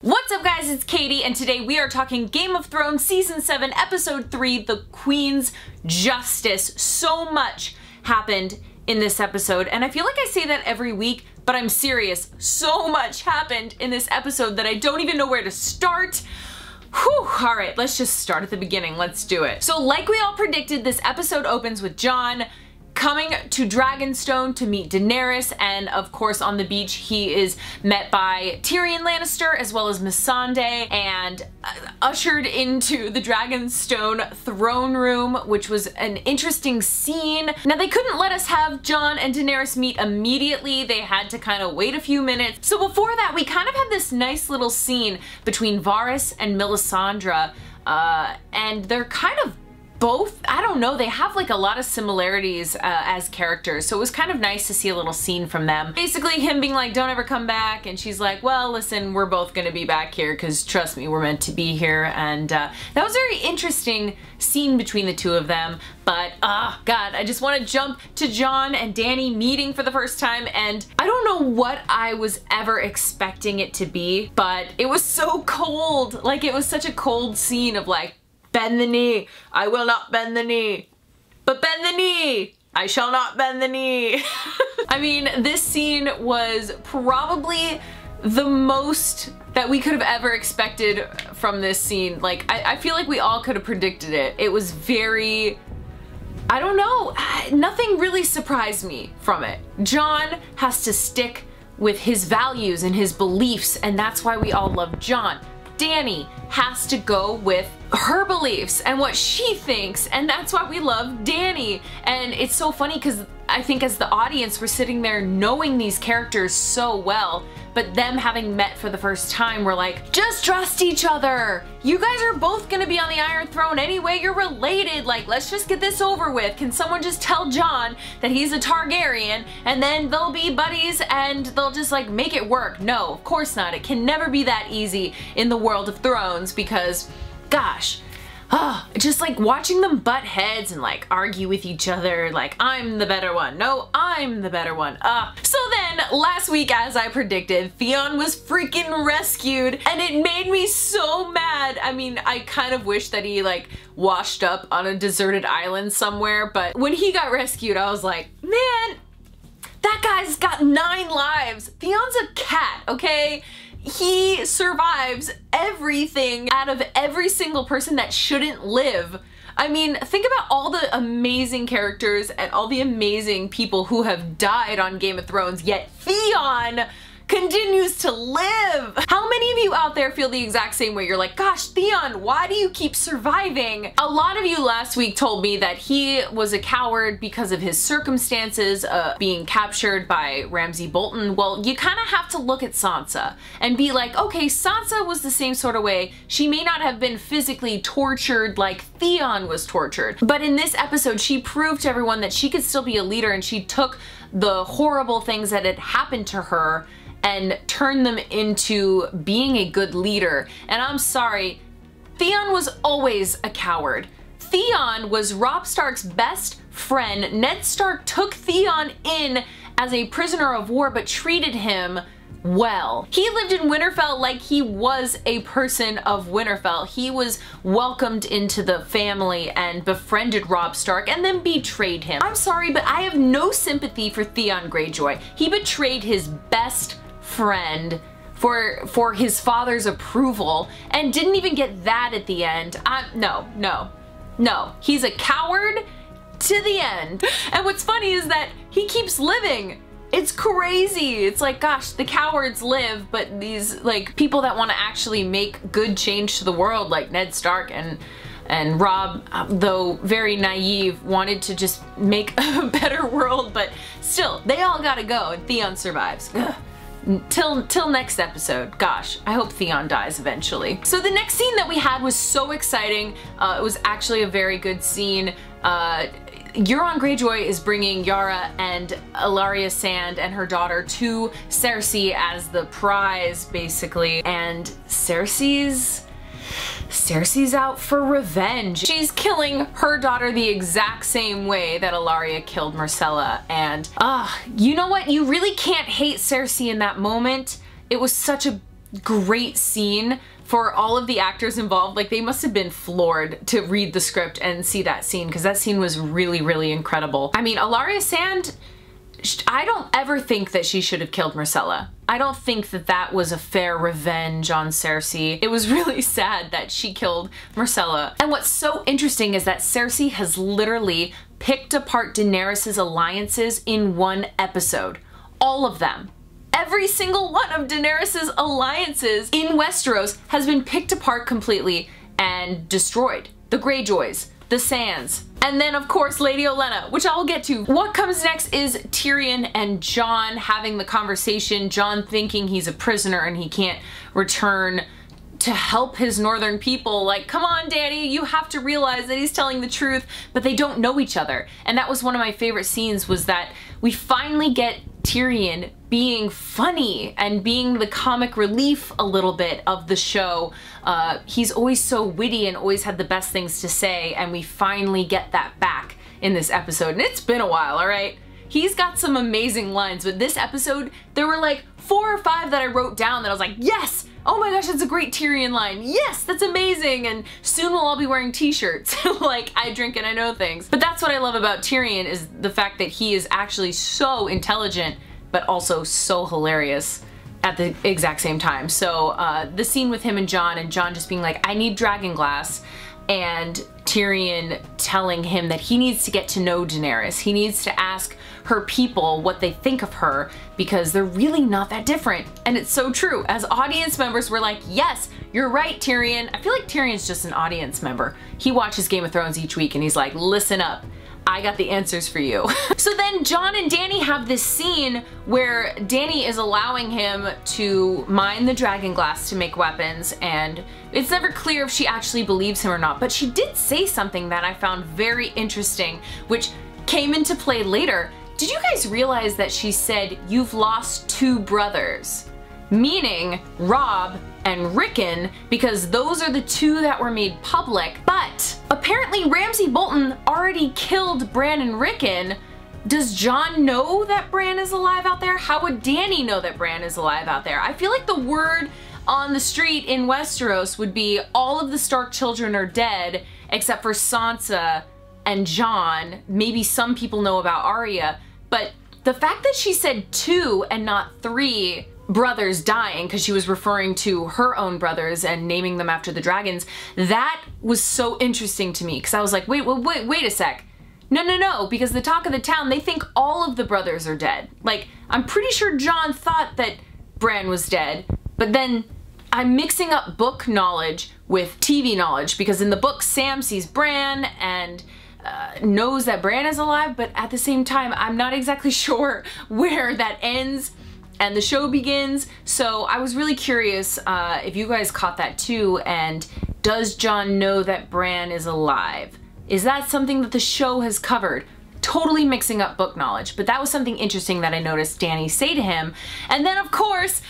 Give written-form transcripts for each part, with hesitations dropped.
What's up guys, it's Katie, and today we are talking Game of Thrones Season 7, Episode 3, The Queen's Justice. So much happened in this episode, and I feel like I say that every week, but I'm serious. So much happened in this episode that I don't even know where to start. Whew, alright, let's just start at the beginning. Let's do it. So like we all predicted, this episode opens with Jon coming to Dragonstone to meet Daenerys, and of course on the beach he is met by Tyrion Lannister as well as Missandei and ushered into the Dragonstone throne room, which was an interesting scene. Now they couldn't let us have Jon and Daenerys meet immediately, they had to kind of wait a few minutes. So before that we kind of had this nice little scene between Varys and Melisandre, and they're kind of both, I don't know, they have like a lot of similarities as characters, so it was kind of nice to see a little scene from them. Basically him being like, don't ever come back, and she's like, well listen, we're both gonna be back here because trust me, we're meant to be here. And that was a very interesting scene between the two of them. But god, I just want to jump to Jon and Dany meeting for the first time, and I don't know what I was ever expecting it to be, but it was so cold. Like, it was such a cold scene of like, bend the knee, I will not bend the knee, but bend the knee, I shall not bend the knee. I mean, this scene was probably the most that we could have ever expected from this scene. Like, I feel like we all could have predicted it. It was very, I don't know, nothing really surprised me from it. Jon has to stick with his values and his beliefs, and that's why we all love Jon. Dany has to go with her beliefs and what she thinks, and that's why we love Dany. And it's so funny because I think as the audience we're sitting there knowing these characters so well, but them having met for the first time, we're like, just trust each other. You guys are both gonna be on the Iron Throne anyway, you're related, like let's just get this over with. Can someone just tell Jon that he's a Targaryen and then they'll be buddies and they'll just like make it work? No, of course not. It can never be that easy in the world of Thrones because, gosh, just like watching them butt heads and like argue with each other, like I'm the better one, no, I'm the better one. So then last week, as I predicted, Theon was freaking rescued, and it made me so mad. I mean, I kind of wish that he like washed up on a deserted island somewhere, but when he got rescued I was like, man, that guy's got 9 lives. Theon's a cat, okay? He survives everything out of every single person that shouldn't live. I mean, think about all the amazing characters and all the amazing people who have died on Game of Thrones, yet Theon continues to live. How many of you out there feel the exact same way? You're like, gosh, Theon, why do you keep surviving? A lot of you last week told me that he was a coward because of his circumstances, being captured by Ramsay Bolton. Well, you kind of have to look at Sansa and be like, okay, Sansa was the same sort of way. She may not have been physically tortured like Theon was tortured, but in this episode, she proved to everyone that she could still be a leader, and she took the horrible things that had happened to her and turn them into being a good leader. And I'm sorry, Theon was always a coward. Theon was Robb Stark's best friend. Ned Stark took Theon in as a prisoner of war but treated him well. He lived in Winterfell like he was a person of Winterfell. He was welcomed into the family and befriended Robb Stark and then betrayed him. I'm sorry, but I have no sympathy for Theon Greyjoy. He betrayed his best friend for his father's approval and didn't even get that at the end. No. He's a coward to the end. And what's funny is that he keeps living. It's crazy. It's like, gosh, the cowards live, but these like people that want to actually make good change to the world, like Ned Stark and Robb, though very naive, wanted to just make a better world, but still, they all gotta go, and Theon survives. Ugh. Till next episode. Gosh, I hope Theon dies eventually. So the next scene that we had was so exciting. It was actually a very good scene. Euron Greyjoy is bringing Yara and Ellaria Sand and her daughter to Cersei as the prize, basically, and Cersei's out for revenge. She's killing her daughter the exact same way that Ellaria killed Myrcella, and you know what? You really can't hate Cersei in that moment. It was such a great scene for all of the actors involved. Like, they must have been floored to read the script and see that scene, because that scene was really, really incredible. I mean, Ellaria Sand, I don't ever think that she should have killed Myrcella. I don't think that that was a fair revenge on Cersei. It was really sad that she killed Myrcella. And what's so interesting is that Cersei has literally picked apart Daenerys' alliances in one episode. All of them. Every single one of Daenerys' alliances in Westeros has been picked apart completely and destroyed. The Greyjoys, the Sands, and then of course Lady Olenna, which I'll get to. What comes next is Tyrion and Jon having the conversation, Jon thinking he's a prisoner and he can't return to help his northern people. Like, come on, Dany, you have to realize that he's telling the truth, but they don't know each other. And that was one of my favorite scenes, was that we finally get Tyrion being funny and being the comic relief a little bit of the show. He's always so witty and always had the best things to say, and we finally get that back in this episode. And it's been a while, all right? He's got some amazing lines, but this episode, there were like 4 or 5 that I wrote down that I was like, yes! Oh my gosh, that's a great Tyrion line. Yes, that's amazing. And soon we'll all be wearing t-shirts. Like, I drink and I know things. But that's what I love about Tyrion, is the fact that he is actually so intelligent, but also so hilarious at the exact same time. So the scene with him and Jon just being like, I need dragonglass, and Tyrion telling him that he needs to get to know Daenerys. He needs to ask her people what they think of her, because they're really not that different. And it's so true. As audience members, we're like, yes, you're right, Tyrion. I feel like Tyrion's just an audience member. He watches Game of Thrones each week and he's like, listen up, I got the answers for you. So then Jon and Dany have this scene where Dany is allowing him to mine the dragonglass to make weapons, and it's never clear if she actually believes him or not, but she did say something that I found very interesting, which came into play later. Did you guys realize that she said, you've lost 2 brothers? Meaning Robb and Rickon, because those are the 2 that were made public. But apparently Ramsay Bolton already killed Bran and Rickon. Does Jon know that Bran is alive out there? How would Dany know that Bran is alive out there? I feel like the word on the street in Westeros would be all of the Stark children are dead except for Sansa and Jon. Maybe some people know about Arya, but the fact that she said 2 and not 3 brothers dying, because she was referring to her own brothers and naming them after the dragons, that was so interesting to me, because I was like, wait a sec. No, because the talk of the town, they think all of the brothers are dead. Like, I'm pretty sure Jon thought that Bran was dead, but then I'm mixing up book knowledge with TV knowledge, because in the book Sam sees Bran and knows that Bran is alive, but at the same time I'm not exactly sure where that ends and the show begins. So I was really curious if you guys caught that too, and does Jon know that Bran is alive? Is that something that the show has covered? Totally mixing up book knowledge, but that was something interesting that I noticed Dany say to him. And then of course,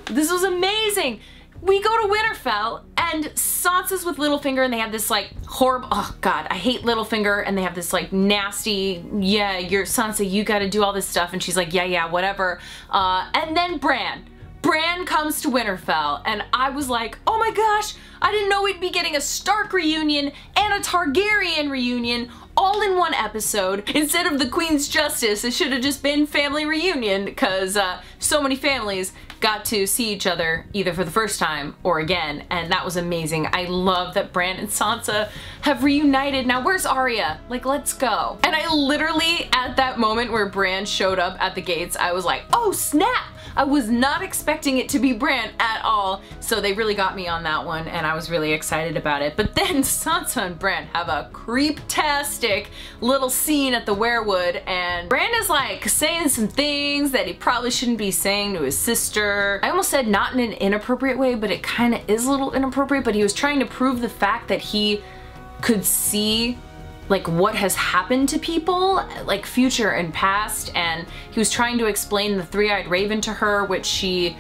this was amazing! We go to Winterfell, and Sansa's with Littlefinger, and they have this like horrible, oh god, I hate Littlefinger, and they have this like nasty, yeah, you're Sansa, you gotta do all this stuff, and she's like, yeah, whatever. And then Bran comes to Winterfell, and I was like, oh my gosh, I didn't know we'd be getting a Stark reunion and a Targaryen reunion all in one episode. Instead of the Queen's Justice, it should have just been family reunion, because so many families got to see each other either for the first time or again, and that was amazing. I love that Bran and Sansa have reunited. Now where's Arya? Like, let's go. And I literally, at that moment where Bran showed up at the gates, I was like, oh snap! I was not expecting it to be Bran at all, so they really got me on that one, and I was really excited about it. But then Sansa and Bran have a creep-tastic little scene at the werewood, and Bran is like saying some things that he probably shouldn't be saying to his sister. I almost said not in an inappropriate way, but it kind of is a little inappropriate, but he was trying to prove the fact that he could see like what has happened to people, like future and past, and he was trying to explain the three-eyed raven to her, which she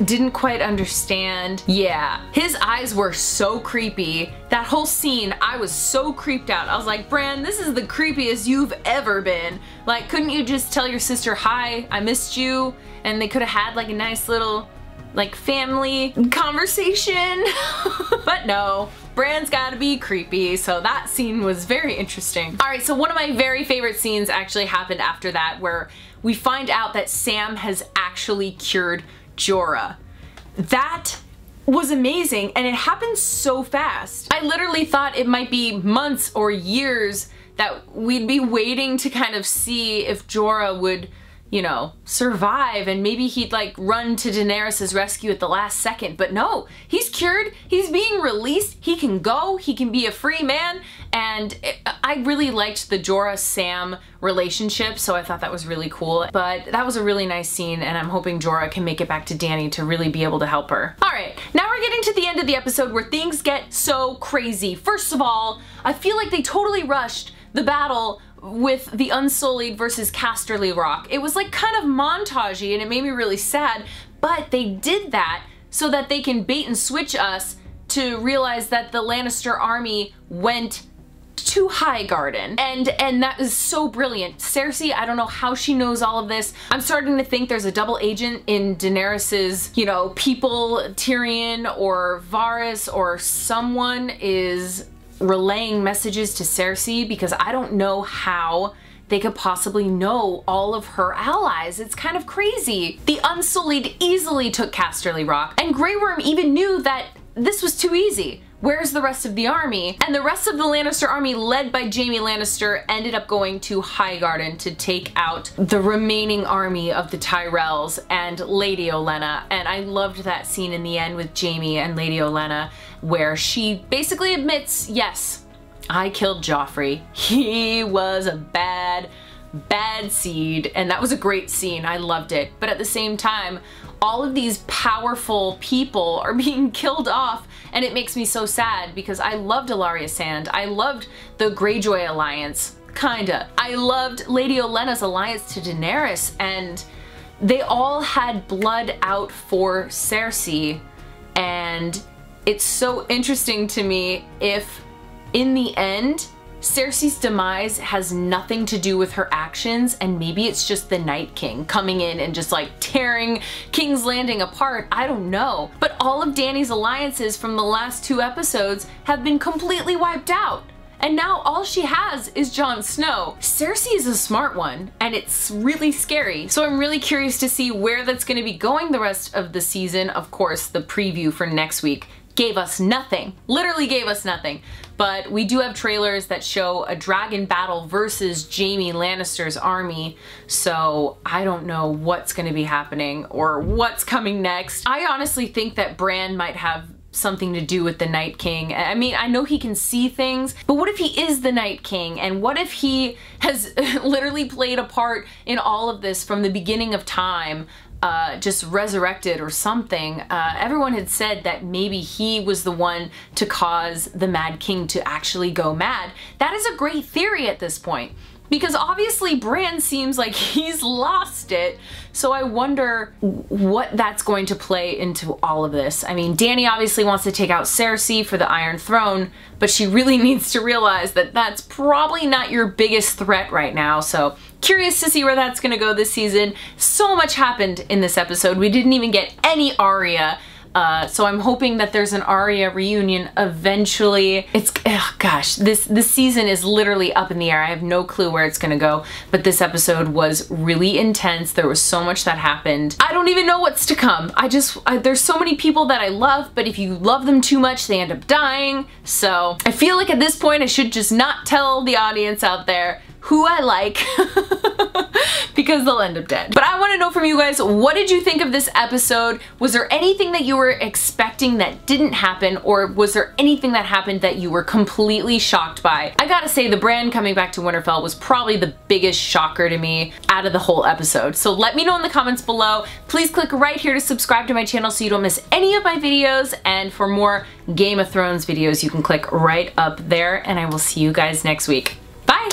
didn't quite understand. Yeah, his eyes were so creepy. That whole scene, I was so creeped out. I was like, Bran, this is the creepiest you've ever been. Like, couldn't you just tell your sister, hi, I missed you? And they could have had like a nice little like family conversation. But no, Bran's gotta be creepy, so that scene was very interesting. Alright, so one of my very favorite scenes actually happened after that, where we find out that Sam has actually cured Jorah. That was amazing, and it happened so fast. I literally thought it might be months or years that we'd be waiting to kind of see if Jorah would, you know, survive, and maybe he'd like run to Daenerys' rescue at the last second. But no, he's cured, he's being released, he can go, he can be a free man, and I really liked the Jorah-Sam relationship, so I thought that was really cool. But that was a really nice scene, and I'm hoping Jorah can make it back to Dany to really be able to help her. Alright, now we're getting to the end of the episode where things get so crazy. First of all, I feel like they totally rushed the battle with the Unsullied versus Casterly Rock. It was like kind of montagey, and it made me really sad, but they did that so that they can bait and switch us to realize that the Lannister army went to High Garden, and that is so brilliant. Cersei, I don't know how she knows all of this. I'm starting to think there's a double agent in Daenerys's, you know, people, Tyrion or Varys or someone is relaying messages to Cersei, because I don't know how they could possibly know all of her allies. It's kind of crazy. The Unsullied easily took Casterly Rock, and Grey Worm even knew that this was too easy. Where's the rest of the army? And the rest of the Lannister army, led by Jaime Lannister, ended up going to High Garden to take out the remaining army of the Tyrells and Lady Olenna. And I loved that scene in the end with Jaime and Lady Olenna, where she basically admits, yes, I killed Joffrey. He was a bad seed, and that was a great scene. I loved it. But at the same time, all of these powerful people are being killed off, and it makes me so sad, because I loved Ellaria Sand. I loved the Greyjoy alliance, kinda. I loved Lady Olenna's alliance to Daenerys, and they all had blood out for Cersei, and it's so interesting to me if, in the end, Cersei's demise has nothing to do with her actions, and maybe it's just the Night King coming in and just like tearing King's Landing apart. I don't know. But all of Dany's alliances from the last 2 episodes have been completely wiped out. And now all she has is Jon Snow. Cersei is a smart one, and it's really scary. So I'm really curious to see where that's going to be going the rest of the season. Of course, the preview for next week gave us nothing. Literally gave us nothing. But we do have trailers that show a dragon battle versus Jaime Lannister's army, so I don't know what's going to be happening or what's coming next. I honestly think that Bran might have something to do with the Night King. I mean, I know he can see things, but what if he is the Night King? And what if he has literally played a part in all of this from the beginning of time? Just resurrected or something. Everyone had said that maybe he was the one to cause the Mad King to actually go mad. That is a great theory at this point, because obviously Bran seems like he's lost it. So I wonder what that's going to play into all of this. I mean, Dany obviously wants to take out Cersei for the Iron Throne, but she really needs to realize that that's probably not your biggest threat right now. So curious to see where that's gonna go this season. So much happened in this episode. We didn't even get any Arya. So I'm hoping that there's an Arya reunion eventually. It's, oh gosh, this season is literally up in the air. I have no clue where it's gonna go, but this episode was really intense. There was so much that happened. I don't even know what's to come. There's so many people that I love, but if you love them too much, they end up dying. So I feel like at this point I should just not tell the audience out there who I like because they'll end up dead. But I want to know from you guys, what did you think of this episode? Was there anything that you were expecting that didn't happen, or was there anything that happened that you were completely shocked by? I gotta say, the Bran coming back to Winterfell was probably the biggest shocker to me out of the whole episode. So let me know in the comments below. Please click right here to subscribe to my channel so you don't miss any of my videos, and for more Game of Thrones videos you can click right up there, and I will see you guys next week. Bye!